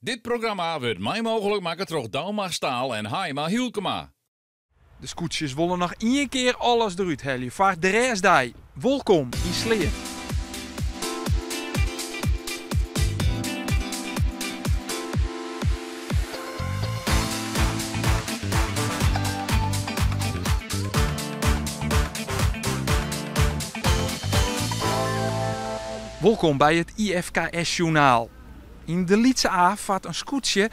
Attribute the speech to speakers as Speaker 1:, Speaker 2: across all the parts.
Speaker 1: Dit programma wordt mij mogelijk maken door Dalmar Staal en Haima Hielkema.
Speaker 2: De scootjes willen nog één keer alles eruit halen. Voor de rest die. Welkom in Sleer. Welkom bij het IFKS-journaal. In de Lietse A vaart een scootje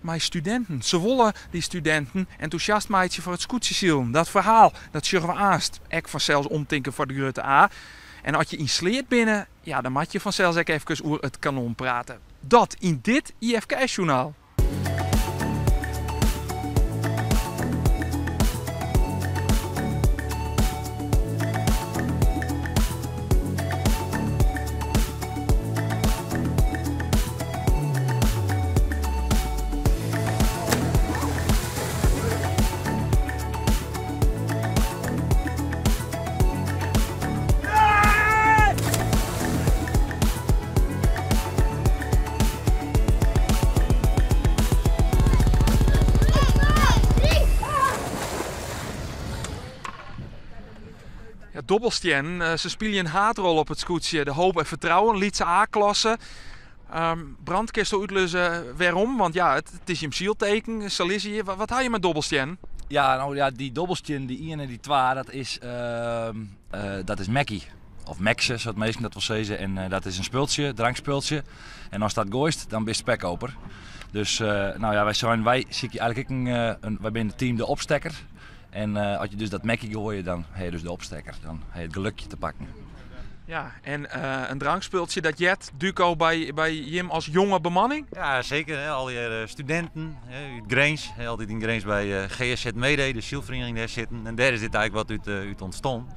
Speaker 2: met studenten. Ze willen die studenten enthousiast maken voor het scootjesielen. Dat verhaal, dat zullen we aanst. Ik vanzelfs omtinken voor de grote A. En als je in Sleert binnen, ja, dan moet je vanzelfs ook even over het kanon praten. Dat in dit IFKS-journaal. Dobbelstien, ze spelen een haatrol op het scootje. De hoop en vertrouwen, Lietse A-klasse. Brandkist uitlussen, waarom? Want ja, het is je zielteken, Salisie. Wat haal je met dobbelstien?
Speaker 3: Ja, nou ja, die dobbelstien, die 1 en die 2, dat is Mackie. Of Maxje, zoals het meesten dat wil zeggen. En dat is een spultje, drankspultje. En als dat gooist, dan ben je spekkoper. Dus nou ja, wij zijn eigenlijk wij zijn het team de opstekker. En als je dus dat Mackie gooit, dan heb je dus de opstekker. Dan heb je het gelukje te pakken.
Speaker 2: Ja, en een drankspultje dat jet Duco bij Jim als jonge bemanning?
Speaker 4: Ja, zeker. Hè. Al die studenten, uit Grains, altijd in Grains bij GSZ Mede, de zielvereniging daar zitten. En daar is dit eigenlijk wat uit ontstond.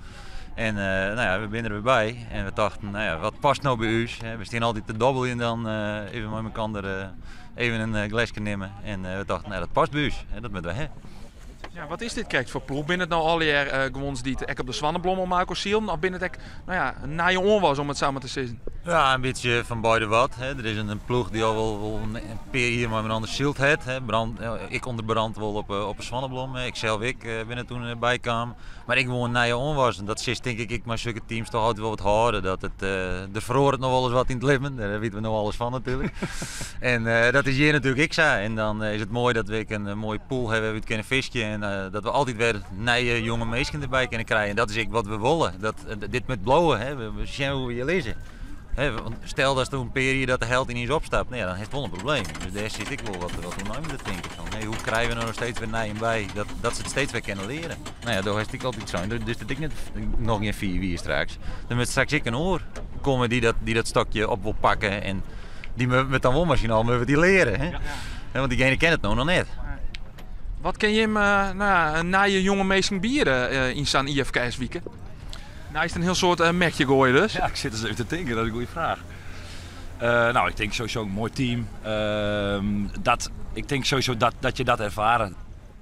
Speaker 4: En nou ja, we zijn er weer bij en we dachten, nou ja, wat past nou bij u? We staan altijd te dobbelen en dan even met elkaar even een glasje nemen. En we dachten, nou, dat past bij u, dat moeten we hebben.
Speaker 2: Ja, wat is dit kijk voor ploeg? Binnen het nou al die gewons die ik op de Zwannenblom maken zielen? Of binnen het nou ja, een naaie onwas om het samen te zeggen?
Speaker 4: Ja, een beetje van beide wat. Hè. Er is een ploeg die al wel een peer hier maar een ander shield heeft. Ik onder brand wel op een Zwannenblom. Ik ben er toen bij kwam. Maar ik wil een naaie onwas. En dat is denk ik maar zulke teams toch altijd wel wat houden. Dat het, er verhoort nog wel eens wat in het leven. Daar weten we nog alles van natuurlijk. En dat is hier natuurlijk ik zo. En dan is het mooi dat we een mooie pool hebben. We kunnen visje. En dat we altijd weer naaie jonge meisjes erbij kunnen krijgen. En dat is wat we willen. Dit met blauwen. Hè. We zien hoe we je lezen. Stel dat er een periode dat de held ineens opstapt, dan heeft het wel een probleem. Dus daar zit ik wel wat onnomen te denken van. Hoe krijgen we er nog steeds weer nijen bij dat ze het steeds weer kunnen leren? Nou ja, daar heeft ik altijd zo. Dus dat ik net nog geen 4 wie straks. Dan moet straks ik een oor komen die dat stokje op wil pakken en die met dan wel machinaal moeten die leren. Hè? Ja. Want diegene kent het nog net.
Speaker 2: Wat ken je hem na je jonge meesten bieren in zijn IFKS weekend? Nou is het een heel soort mekje gooien dus.
Speaker 3: Ja, ik zit eens even te denken, dat is een goede vraag. Nou, ik denk sowieso een mooi team. Ik denk sowieso dat je dat ervaren.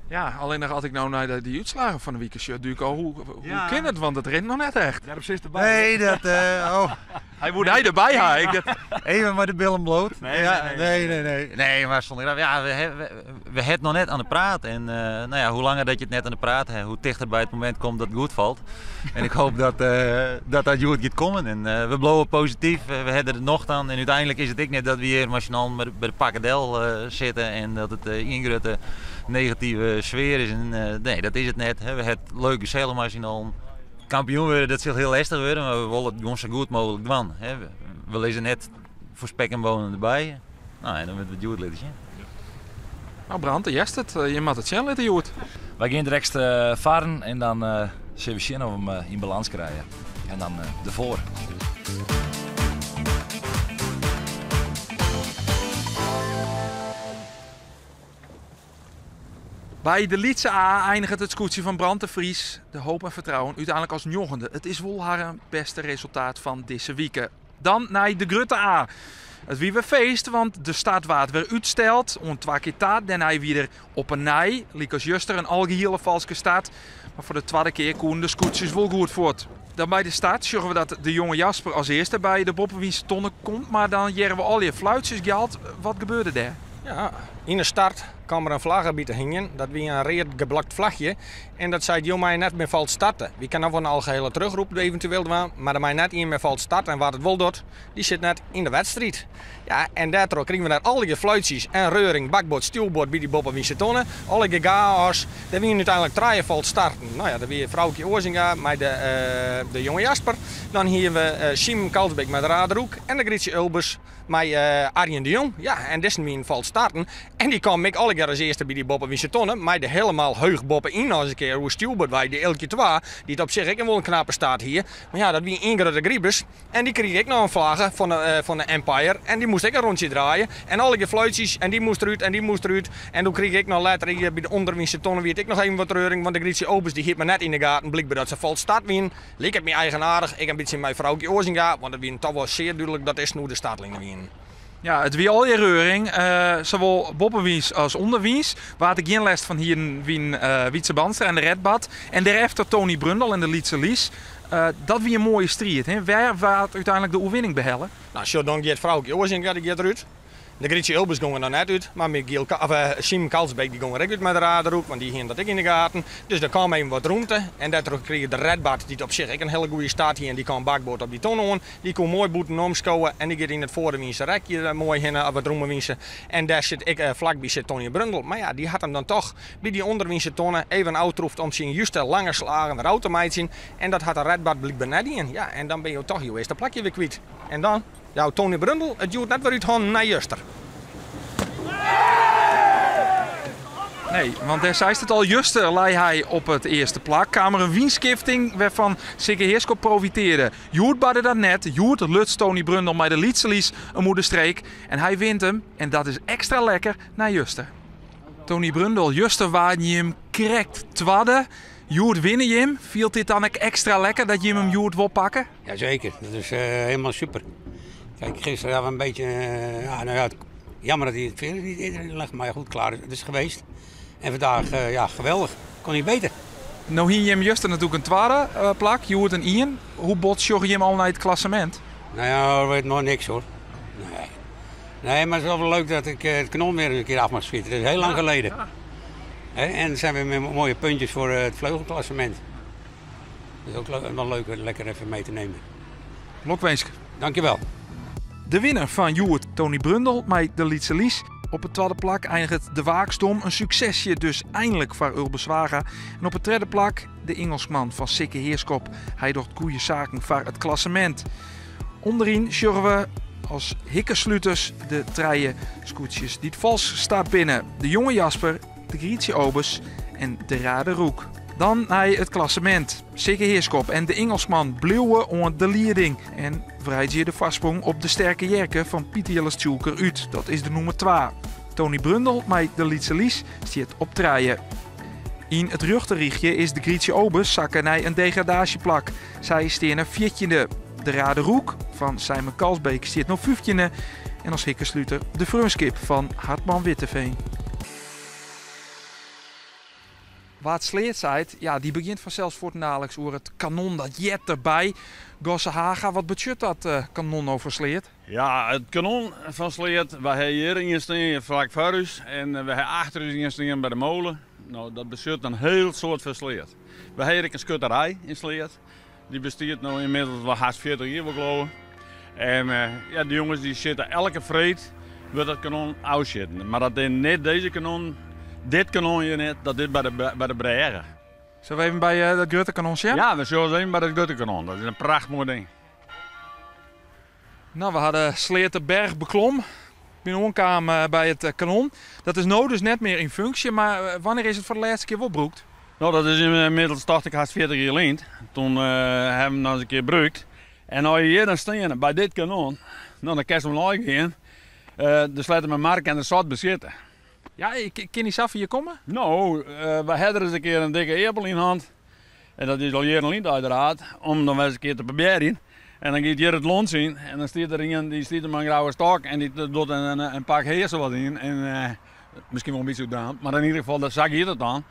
Speaker 2: Ja, alleen nog had ik nou naar die uitslagen van de weekend. Duco, hoe kan het? Want het rent nog net echt.
Speaker 3: Ja, precies erbij.
Speaker 4: Nee, dat...
Speaker 2: Hij moet hij erbij halen.
Speaker 4: Even maar de billen bloot.
Speaker 3: Nee.
Speaker 4: Nee, maar zonder grap. Ja, we hebben het nog net aan de praat. En nou ja, hoe langer dat je het net aan de praat hebt, hoe dichter bij het moment komt dat het goed valt. En ik hoop dat goed gaat komen. En we blowen positief. We hebben er nog aan. En uiteindelijk is het ik net dat we hier machinaal bij de pakkadel zitten. En dat het ingerutte negatieve sfeer is. En nee, dat is het net. We hebben het leuke zeilenmachinaal. Kampioen worden, dat zal heel lastig worden, maar we willen het gewoon zo goed mogelijk doen. We lezen net voor spek en bonen erbij. Nou, en dan met het Joet laten zien.
Speaker 2: Nou Brand, je moet het zien laten Joet.
Speaker 3: Wij gaan direct varen en dan zullen we zien of we hem in balans krijgen. En dan ervoor.
Speaker 2: Bij de Lietse A eindigt het scootje van Brand de Vries. De hoop en vertrouwen uiteindelijk als njogende. Het is wel haar beste resultaat van deze week. Dan naar de Grutte A. Het wie weer feest, want de stad waard weer uitsteld. Om 2 keer taart, dan hij weer op een nij. Liek als juster een algehele valske stad. Maar voor de tweede keer koen de scootjes wel goed voort. Dan bij de start zorgen we dat de jonge Jasper als eerste bij de Boppenwies tonnen komt. Maar dan jaren we al je fluitjes gehaald. Wat gebeurde daar?
Speaker 5: Ja, in de start kwam er een vlaggebied hingen. Dat was een reed geblokt vlagje. En dat zei joh, mij net meer valt starten. Wie kan dan van een algehele terugroep eventueel doen, maar er mij net in meer valt starten. En wat het wel doet, die zit net in de wedstrijd. Ja, en daardoor kregen we daar alle je fluitjes en reuring, bakboord, stuwboord bij die boppen wie ze tonen. Alle je chaos. Daar wie uiteindelijk 3 valt starten. Nou ja, dan weer vrouwtje Oorzinga met de jonge Jasper. Dan hier we Simon Kalsbeek met de Raderhoek en de Grietje Ulbers met Arjen de Jong. Ja, en Disney valt starten. En die kwam ik alle keer als eerste bij die boppen wie ze tonnen. Maar de helemaal heugboppen in als een keer hoe stuwboord wij die elke 2. Die het op zich ook wel een knappe staat hier. Maar ja, dat wie Ingrid de Griebers. En die kreeg ik nog een vlaggen van de Empire. En die moest ik een rondje draaien. En alle je fluitjes. En die moest eruit en die moest eruit. En toen kreeg ik nog later hier bij de onderwinse tonnen weet ik nog even wat reuring. Want de Grietje Obers die hield me net in de gaten. Blijkbaar dat ze valt start wien. Leek het me eigenaardig. Ik een beetje mijn vrouwtje Oorzinga. Want het wie toch wel zeer duidelijk dat is nu de startlingen wien.
Speaker 2: Ja, het wie al je reuring, zowel boppenwies als onderwies. Waar had ik geen les van hier wien Wietse Banstra en de Redbad. En daarachter Tony Brundel en de Lietse Lies. Dat wie een mooie strijd. Hè? Waar gaat uiteindelijk de overwinning behellen?
Speaker 5: Nou, zo dan gaat vrouwtje Oorzinga die gaat eruit. De Grietje Ulbers gingen er net uit, maar met Simon Kalsbeek die ging er ook uit met de Raderhoek, want die ging dat ik in de gaten. Dus er kwam even wat ruimte en daardoor kreeg de Redbad, die op zich ook een hele goede staat hier en die kan bakboord op die ton aan. Die kon mooi boeten omschouwen en die gaat in het voordewiense rekje mooi heen op het roemenwiense. En daar zit ik vlakbij zit Tony Brundel. Maar ja, die had hem dan toch bij die onderwiense tonnen even uitroept om zijn juiste lange slagen eruit te maken. En dat had de Redbad blijkbaar net in. Ja, en dan ben je toch je eerste plakje weer kwijt. En dan, ja, Tony Brundel, het duurt net weer uit handen naar Juster.
Speaker 2: Nee, want destijds het al juster lei hij op het eerste plak. Kamer een wienskifting waarvan Sikke Heerskop profiteerde. Joert badde dat net. Joert lutst Tony Brundel met de Liedselies een moederstreek. En hij wint hem. En dat is extra lekker naar Juster. Tony Brundel, Juster waar je hem correct twadde. Joert winnen je hem. Viel dit dan ook extra lekker dat je hem Joert wil pakken?
Speaker 6: Jazeker, dat is helemaal super. Kijk, gisteren hadden we een beetje... jammer dat hij het veer niet eerder lag, maar goed, klaar, het is geweest. En vandaag, geweldig. Kon niet beter.
Speaker 2: Nou hier je hem juist natuurlijk een tweede plak, Joert en Ian. Hoe bot je hem al naar het klassement?
Speaker 6: Nou ja, dat weet nog niks hoor. Nee, maar het is wel leuk dat ik het kanon weer een keer af mag schieten. Dat is heel lang geleden. En dan zijn we met mooie puntjes voor het vleugelklassement. Dat is ook wel leuk, lekker even mee te nemen.
Speaker 2: Lokwensk.
Speaker 6: Dankjewel.
Speaker 2: De winnaar van Joert, Tony Brundel, met de Lietse Lies. Op het tweede plak eindigt de Waakstom. Een succesje dus eindelijk voor Ulbers Waga. En op het derde plak de Engelsman van Sikke Heerskop. Hij doet goede zaken voor het klassement. Onderin sjorgen we als hikkensluiters de treien scootjes. Die het vals staat binnen. De jonge Jasper, de Grietje Obers en de Raderhoek. Dan naar het klassement. Sikke Heerskop en de Engelsman bleven onder de leiding. En vrijt je de vastsprong op de sterke jerken van Pieter Jelles Tjulker uit. Dat is de nummer 2. Tony Brundel met de Lietse Lies zit op treien. In het rechterrichtje is de Grietje Obers zakken naar een degradatieplak. Zij staan een 14e. De Raderhoek van Simon Kalsbeek zit nog 15e. En als hikkensluiter de Frunskip van Hartman Witteveen. Wat sleetzeit, ja, die begint vanzelfs voortdurend over het kanon dat jet erbij. Gosse Haga, wat budget dat kanon over sleet?
Speaker 7: Ja, het kanon van sleet, we hebben hier in staan vlak voor ons en we hebben achter ons in staan bij de molen. Nou, dat bestuurt een heel soort van sleet. We hebben een schutterij in sleet. Die bestaat nu inmiddels wel haast 40 jaar, wil geloven. En ja, de jongens die zitten elke vreed wil dat kanon uitzetten. Maar dat is net deze kanon. Dit kanon hier net, dat is bij de Breire.
Speaker 2: Zullen we even bij dat grote kanon zien?
Speaker 7: Ja, we zullen even bij dat grote kanon. Dat is een prachtig ding.
Speaker 2: Nou, we hadden Sleerterberg beklom. Binnenkwamen bij het kanon. Dat is nu dus net meer in functie, maar wanneer is het voor de laatste keer opgebroekt?
Speaker 7: Nou, dat is inmiddels 40 jaar geleden. Toen hebben we nog eens een keer gebruikt. En als je hier dan staan bij dit kanon, dan kan je hem gaan. Dan sluiten we Mark en de Zat bezitten.
Speaker 2: Ja, ik kan niet zelf hier komen?
Speaker 7: Nou, we hadden eens een keer een dikke appel in hand. En dat is al jaren uiteraard, om dan wel eens een keer te proberen. En dan gaat hier het lont in en dan staat er een, die stiet hem een grauwe stok en die doet een pak heersen wat in. En misschien wel een beetje gedaan, maar in ieder geval dat zag je het aan.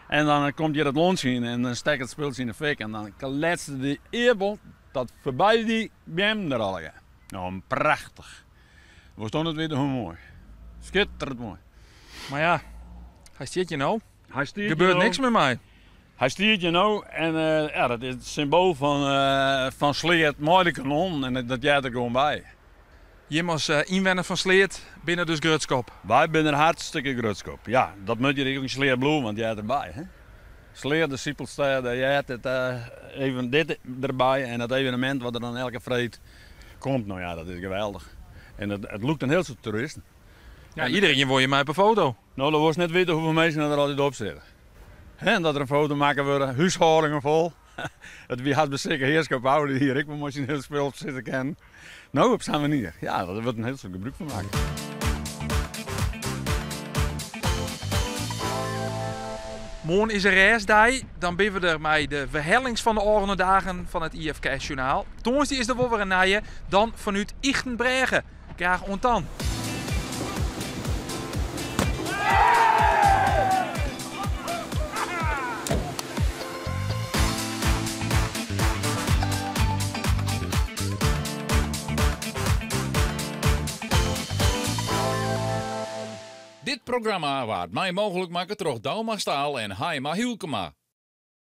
Speaker 7: En dan komt hier het lont in en dan steekt het speeltje in de fik en dan kletste die appel dat voorbij die bem er al. Nou, prachtig. We stonden het weer hoe mooi. Schitterend mooi.
Speaker 2: Maar ja, hij stiert je nou.
Speaker 7: Hij stiert
Speaker 2: Er gebeurt
Speaker 7: je nou.
Speaker 2: niks met mij.
Speaker 7: Hij stiert je nou en ja, dat is het symbool van Sleert, mooi de kanon en dat jij er gewoon bij.
Speaker 2: Je was inwoner van Sleert binnen dus Grutskop.
Speaker 7: Wij zijn er hartstikke grutskop. Ja, dat moet je ook in Sleert bloemen, want jij hebt erbij. Hè? Sleert, de Siepelstad, jij hebt het, even dit erbij en dat evenement wat er dan elke vreed komt. Nou ja, dat is geweldig. En het lukt een heel soort toeristen.
Speaker 2: Ja, iedereen wil je mij op een foto.
Speaker 7: Nou, dan was net weten hoeveel mensen er altijd op zitten. En dat er een foto maken worden, huishoudingen vol. Het wie had zeker heerschap houden hier, ik moet een heel spel op zitten kennen. Nou, op zijn manier. Ja, daar wordt een heel soort gebruik van maken.
Speaker 2: Morgen is een reisdag. Dan ben we er met de verhellings van de oranje dagen van het IFK-journaal. Toonsdag is er wel weer een nije. Dan vanuit Ichtenbregen. Graag ontan.
Speaker 1: Dit programma waard mij mogelijk maken door Douwma Staal en Haima Hielkema.